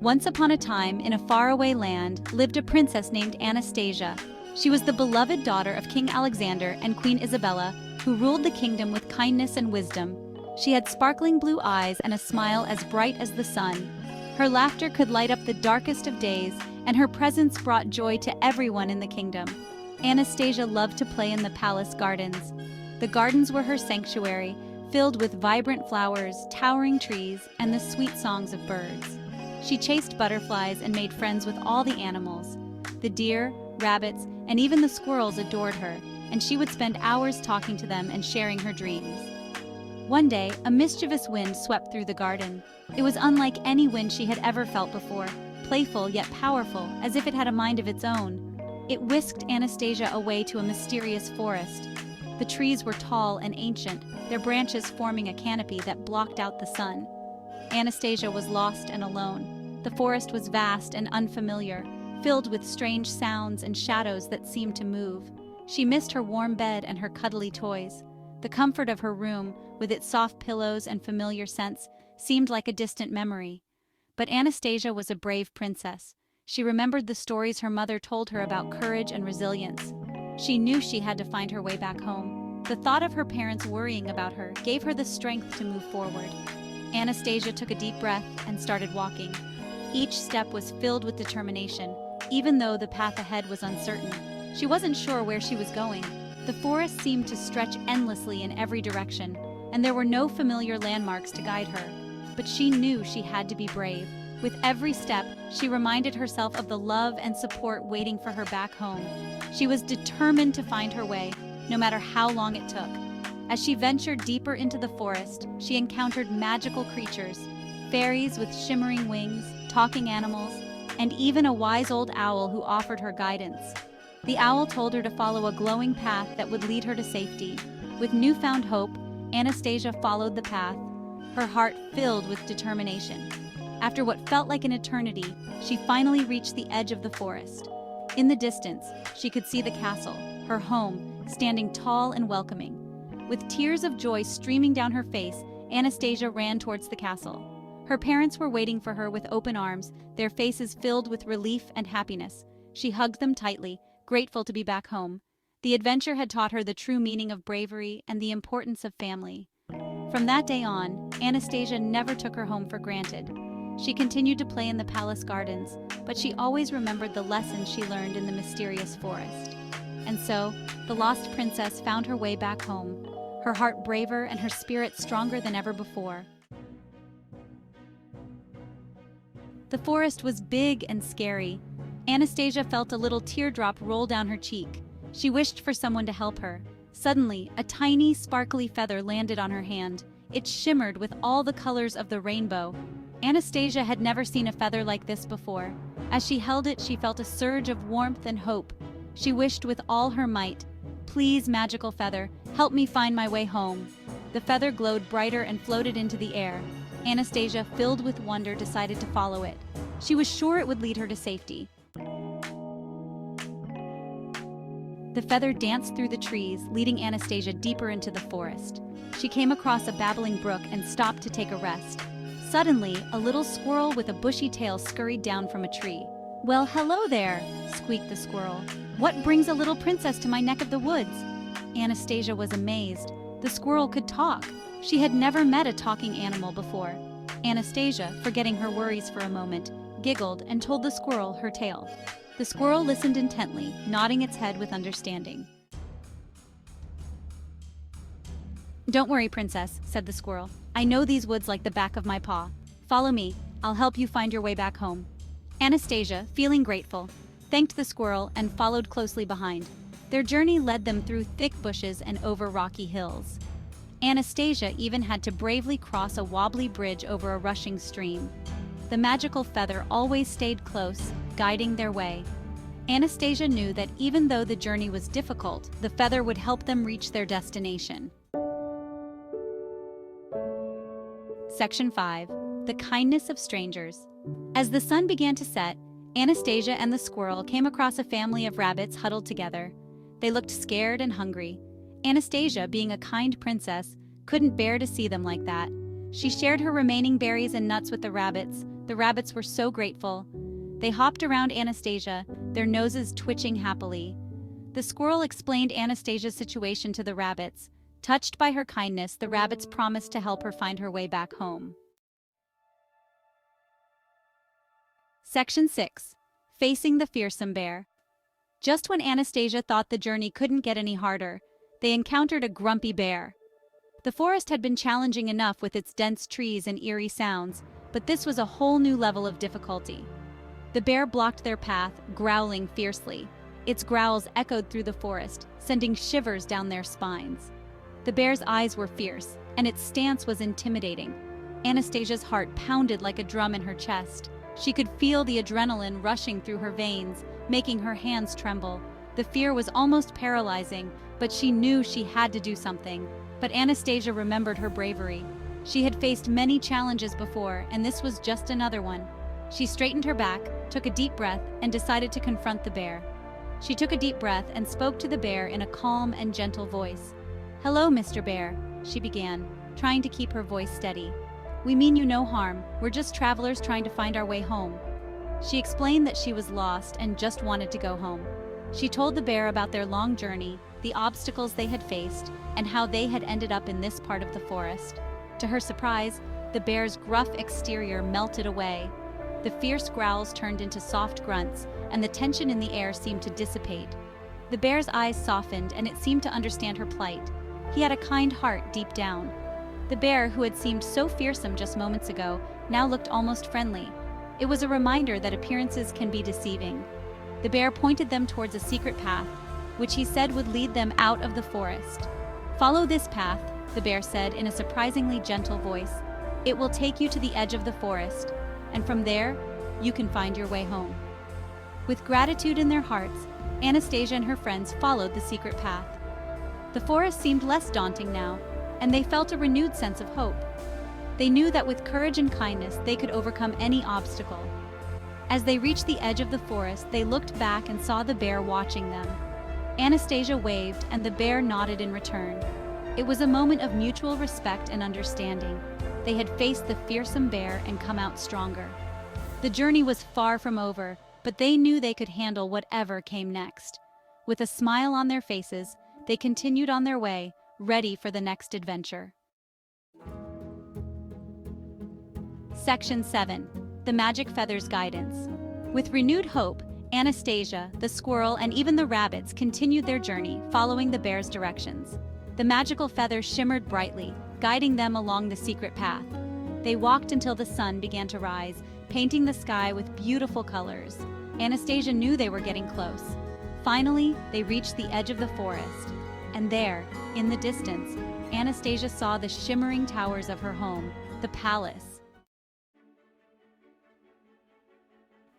Once upon a time, in a faraway land, lived a princess named Anastasia. She was the beloved daughter of King Alexander and Queen Isabella, who ruled the kingdom with kindness and wisdom. She had sparkling blue eyes and a smile as bright as the sun. Her laughter could light up the darkest of days, and her presence brought joy to everyone in the kingdom. Anastasia loved to play in the palace gardens. The gardens were her sanctuary, filled with vibrant flowers, towering trees, and the sweet songs of birds. She chased butterflies and made friends with all the animals. The deer, rabbits, and even the squirrels adored her, and she would spend hours talking to them and sharing her dreams. One day, a mischievous wind swept through the garden. It was unlike any wind she had ever felt before, playful yet powerful, as if it had a mind of its own. It whisked Anastasia away to a mysterious forest. The trees were tall and ancient, their branches forming a canopy that blocked out the sun. Anastasia was lost and alone. The forest was vast and unfamiliar, filled with strange sounds and shadows that seemed to move. She missed her warm bed and her cuddly toys. The comfort of her room, with its soft pillows and familiar scents, seemed like a distant memory. But Anastasia was a brave princess. She remembered the stories her mother told her about courage and resilience. She knew she had to find her way back home. The thought of her parents worrying about her gave her the strength to move forward. Anastasia took a deep breath and started walking. Each step was filled with determination, even though the path ahead was uncertain. She wasn't sure where she was going. The forest seemed to stretch endlessly in every direction, and there were no familiar landmarks to guide her. But she knew she had to be brave. With every step, she reminded herself of the love and support waiting for her back home. She was determined to find her way, no matter how long it took. As she ventured deeper into the forest, she encountered magical creatures, fairies with shimmering wings, talking animals, and even a wise old owl who offered her guidance. The owl told her to follow a glowing path that would lead her to safety. With newfound hope, Anastasia followed the path, her heart filled with determination. After what felt like an eternity, she finally reached the edge of the forest. In the distance, she could see the castle, her home, standing tall and welcoming. With tears of joy streaming down her face, Anastasia ran towards the castle. Her parents were waiting for her with open arms, their faces filled with relief and happiness. She hugged them tightly, grateful to be back home. The adventure had taught her the true meaning of bravery and the importance of family. From that day on, Anastasia never took her home for granted. She continued to play in the palace gardens, but she always remembered the lessons she learned in the mysterious forest. And so, the lost princess found her way back home, her heart braver and her spirit stronger than ever before. The forest was big and scary. Anastasia felt a little teardrop roll down her cheek. She wished for someone to help her. Suddenly, a tiny, sparkly feather landed on her hand. It shimmered with all the colors of the rainbow. Anastasia had never seen a feather like this before. As she held it, she felt a surge of warmth and hope. She wished with all her might, "Please, magical feather, help me find my way home." The feather glowed brighter and floated into the air. Anastasia, filled with wonder, decided to follow it. She was sure it would lead her to safety. The feather danced through the trees, leading Anastasia deeper into the forest. She came across a babbling brook and stopped to take a rest. Suddenly, a little squirrel with a bushy tail scurried down from a tree. "Well, hello there," squeaked the squirrel. "What brings a little princess to my neck of the woods?" Anastasia was amazed. The squirrel could talk. She had never met a talking animal before. Anastasia, forgetting her worries for a moment, giggled and told the squirrel her tale. The squirrel listened intently, nodding its head with understanding. "Don't worry, princess," said the squirrel. "I know these woods like the back of my paw. Follow me. I'll help you find your way back home." Anastasia, feeling grateful, thanked the squirrel and followed closely behind. Their journey led them through thick bushes and over rocky hills. Anastasia even had to bravely cross a wobbly bridge over a rushing stream. The magical feather always stayed close, guiding their way. Anastasia knew that even though the journey was difficult, the feather would help them reach their destination. Section 5. The Kindness of Strangers. As the sun began to set, Anastasia and the squirrel came across a family of rabbits huddled together. They looked scared and hungry. Anastasia, being a kind princess, couldn't bear to see them like that. She shared her remaining berries and nuts with the rabbits, The rabbits were so grateful. They hopped around Anastasia, their noses twitching happily. The squirrel explained Anastasia's situation to the rabbits. Touched by her kindness, the rabbits promised to help her find her way back home. Section 6. Facing the Fearsome Bear. Just when Anastasia thought the journey couldn't get any harder, they encountered a grumpy bear. The forest had been challenging enough with its dense trees and eerie sounds, but this was a whole new level of difficulty. The bear blocked their path, growling fiercely. Its growls echoed through the forest, sending shivers down their spines. The bear's eyes were fierce, and its stance was intimidating. Anastasia's heart pounded like a drum in her chest. She could feel the adrenaline rushing through her veins, making her hands tremble. The fear was almost paralyzing, but she knew she had to do something. But Anastasia remembered her bravery. She had faced many challenges before, and this was just another one. She straightened her back, took a deep breath, and decided to confront the bear. She took a deep breath and spoke to the bear in a calm and gentle voice. "Hello, Mr. Bear," she began, trying to keep her voice steady. "We mean you no harm. We're just travelers trying to find our way home." She explained that she was lost and just wanted to go home. She told the bear about their long journey, the obstacles they had faced, and how they had ended up in this part of the forest. To her surprise, the bear's gruff exterior melted away. The fierce growls turned into soft grunts, and the tension in the air seemed to dissipate. The bear's eyes softened, and it seemed to understand her plight. He had a kind heart deep down. The bear, who had seemed so fearsome just moments ago, now looked almost friendly. It was a reminder that appearances can be deceiving. The bear pointed them towards a secret path, which he said would lead them out of the forest. "Follow this path," the bear said in a surprisingly gentle voice. "It will take you to the edge of the forest, and from there, you can find your way home." With gratitude in their hearts, Anastasia and her friends followed the secret path. The forest seemed less daunting now, and they felt a renewed sense of hope. They knew that with courage and kindness, they could overcome any obstacle. As they reached the edge of the forest, they looked back and saw the bear watching them. Anastasia waved, and the bear nodded in return. It was a moment of mutual respect and understanding. They had faced the fearsome bear and come out stronger. The journey was far from over, but they knew they could handle whatever came next. With a smile on their faces, they continued on their way, ready for the next adventure. Section 7. The Magic Feather's Guidance. With renewed hope, Anastasia, the squirrel, and even the rabbits continued their journey, following the bear's directions. The magical feather shimmered brightly, guiding them along the secret path. They walked until the sun began to rise, painting the sky with beautiful colors. Anastasia knew they were getting close. Finally, they reached the edge of the forest. And there, in the distance, Anastasia saw the shimmering towers of her home, the palace.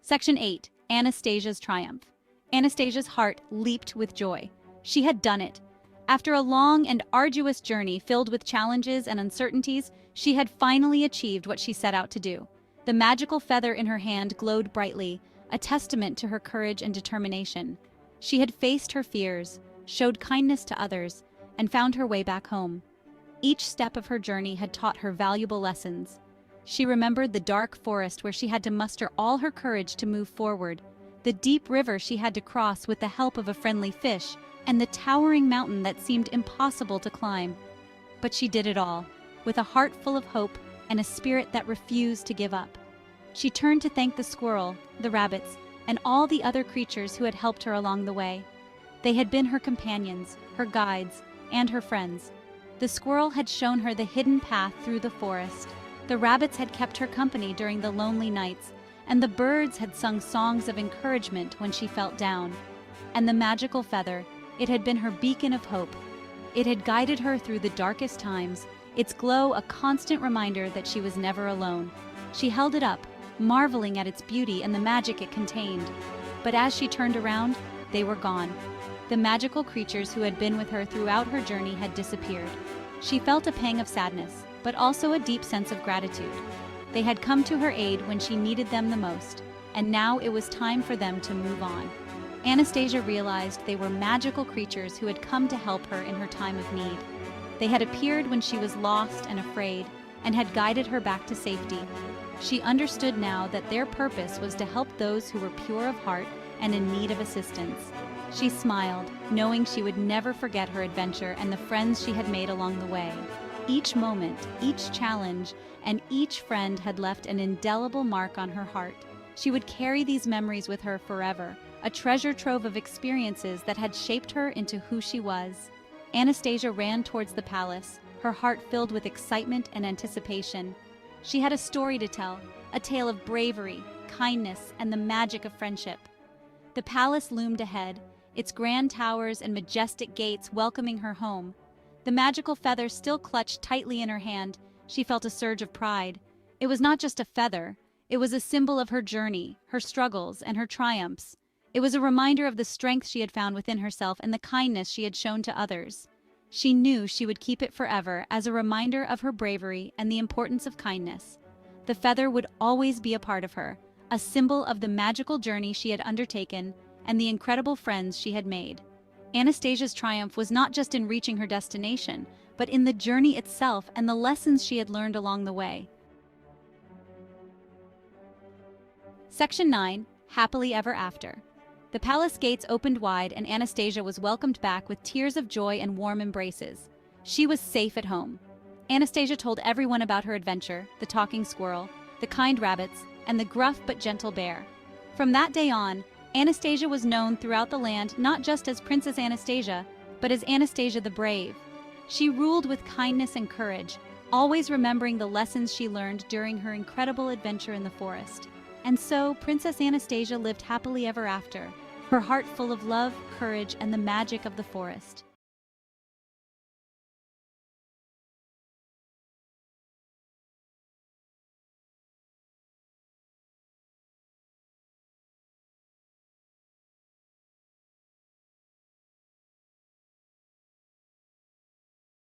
Section 8. Anastasia's Triumph. Anastasia's heart leaped with joy. She had done it. After a long and arduous journey filled with challenges and uncertainties, she had finally achieved what she set out to do. The magical feather in her hand glowed brightly, a testament to her courage and determination. She had faced her fears, showed kindness to others, and found her way back home. Each step of her journey had taught her valuable lessons. She remembered the dark forest where she had to muster all her courage to move forward, the deep river she had to cross with the help of a friendly fish, and the towering mountain that seemed impossible to climb. But she did it all, with a heart full of hope and a spirit that refused to give up. She turned to thank the squirrel, the rabbits, and all the other creatures who had helped her along the way. They had been her companions, her guides, and her friends. The squirrel had shown her the hidden path through the forest. The rabbits had kept her company during the lonely nights, and the birds had sung songs of encouragement when she felt down. And the magical feather, it had been her beacon of hope. It had guided her through the darkest times, its glow a constant reminder that she was never alone. She held it up, marveling at its beauty and the magic it contained. But as she turned around, they were gone. The magical creatures who had been with her throughout her journey had disappeared. She felt a pang of sadness, but also a deep sense of gratitude. They had come to her aid when she needed them the most, and now it was time for them to move on. Anastasia realized they were magical creatures who had come to help her in her time of need. They had appeared when she was lost and afraid, and had guided her back to safety. She understood now that their purpose was to help those who were pure of heart and in need of assistance. She smiled, knowing she would never forget her adventure and the friends she had made along the way. Each moment, each challenge, and each friend had left an indelible mark on her heart. She would carry these memories with her forever, a treasure trove of experiences that had shaped her into who she was. Anastasia ran towards the palace, her heart filled with excitement and anticipation. She had a story to tell, a tale of bravery, kindness, and the magic of friendship. The palace loomed ahead, its grand towers and majestic gates welcoming her home. The magical feather still clutched tightly in her hand, she felt a surge of pride. It was not just a feather, it was a symbol of her journey, her struggles, and her triumphs. It was a reminder of the strength she had found within herself and the kindness she had shown to others. She knew she would keep it forever as a reminder of her bravery and the importance of kindness. The feather would always be a part of her, a symbol of the magical journey she had undertaken and the incredible friends she had made. Anastasia's triumph was not just in reaching her destination, but in the journey itself and the lessons she had learned along the way. Section 9. Happily Ever After. The palace gates opened wide and Anastasia was welcomed back with tears of joy and warm embraces. She was safe at home. Anastasia told everyone about her adventure, the talking squirrel, the kind rabbits, and the gruff but gentle bear. From that day on, Anastasia was known throughout the land not just as Princess Anastasia, but as Anastasia the Brave. She ruled with kindness and courage, always remembering the lessons she learned during her incredible adventure in the forest. And so, Princess Anastasia lived happily ever after, her heart full of love, courage, and the magic of the forest.